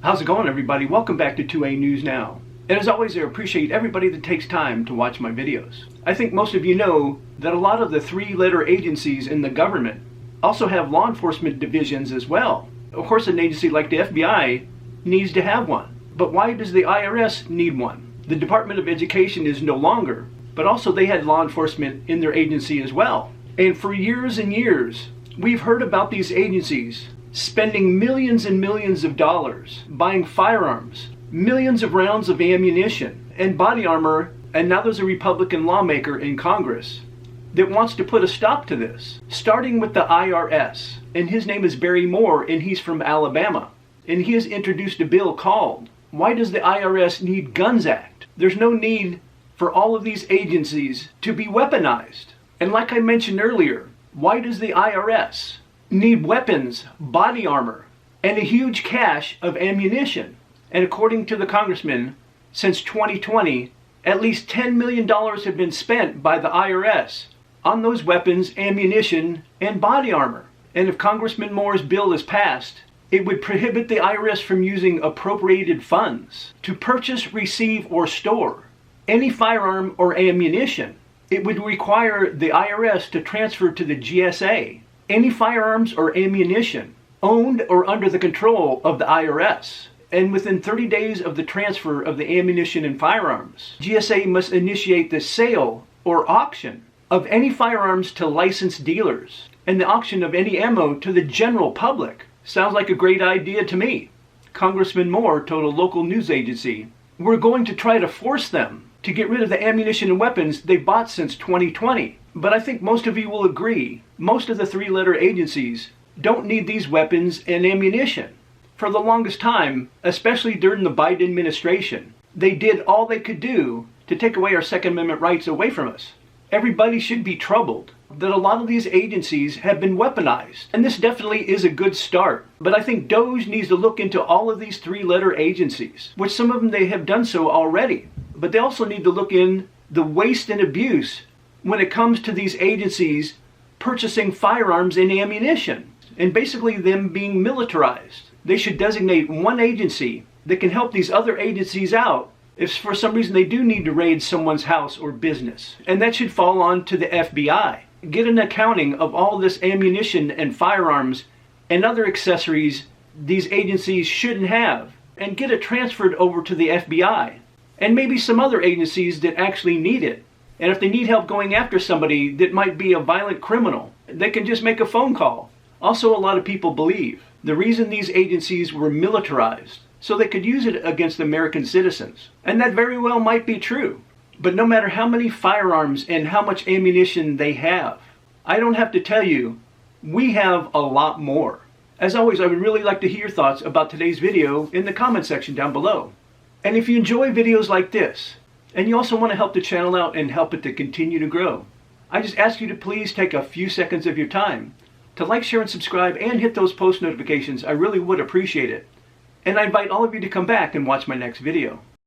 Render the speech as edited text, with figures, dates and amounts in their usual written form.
How's it going, everybody? Welcome back to 2A News Now. And as always, I appreciate everybody that takes time to watch my videos. I think most of you know that a lot of the three-letter agencies in the government also have law enforcement divisions as well. Of course, an agency like the FBI needs to have one. But why does the IRS need one? The Department of Education is no longer, but also they had law enforcement in their agency as well. And for years and years, we've heard about these agencies spending millions and millions of dollars buying firearms, millions of rounds of ammunition and body armor, and now there's a Republican lawmaker in Congress that wants to put a stop to this, starting with the IRS. And his name is Barry Moore, and he's from Alabama. And he has introduced a bill called, Why Does the IRS Need Guns Act? There's no need for all of these agencies to be weaponized. And like I mentioned earlier, why does the IRS need weapons, body armor, and a huge cache of ammunition? And according to the congressman, since 2020, at least $10 million have been spent by the IRS on those weapons, ammunition, and body armor. And if Congressman Moore's bill is passed, it would prohibit the IRS from using appropriated funds to purchase, receive, or store any firearm or ammunition. It would require the IRS to transfer to the GSA any firearms or ammunition owned or under the control of the IRS. And within 30 days of the transfer of the ammunition and firearms, GSA must initiate the sale or auction of any firearms to licensed dealers and the auction of any ammo to the general public. Sounds like a great idea to me. Congressman Moore told a local news agency, "We're going to try to force them to get rid of the ammunition and weapons they've bought since 2020. But I think most of you will agree, most of the three-letter agencies don't need these weapons and ammunition. For the longest time, especially during the Biden administration, they did all they could do to take away our Second Amendment rights away from us. Everybody should be troubled that a lot of these agencies have been weaponized. And this definitely is a good start. But I think DOJ needs to look into all of these three-letter agencies, which some of them they have done so already. But they also need to look in the waste and abuse when it comes to these agencies purchasing firearms and ammunition, and basically them being militarized. They should designate one agency that can help these other agencies out if for some reason they do need to raid someone's house or business. And that should fall on to the FBI. Get an accounting of all this ammunition and firearms and other accessories these agencies shouldn't have, and get it transferred over to the FBI and maybe some other agencies that actually need it. And if they need help going after somebody that might be a violent criminal, they can just make a phone call. Also, a lot of people believe the reason these agencies were militarized so they could use it against American citizens. And that very well might be true. But no matter how many firearms and how much ammunition they have, I don't have to tell you, we have a lot more. As always, I would really like to hear your thoughts about today's video in the comment section down below. And if you enjoy videos like this, and you also want to help the channel out and help it to continue to grow, I just ask you to please take a few seconds of your time to like, share, and subscribe, and hit those post notifications. I really would appreciate it. And I invite all of you to come back and watch my next video.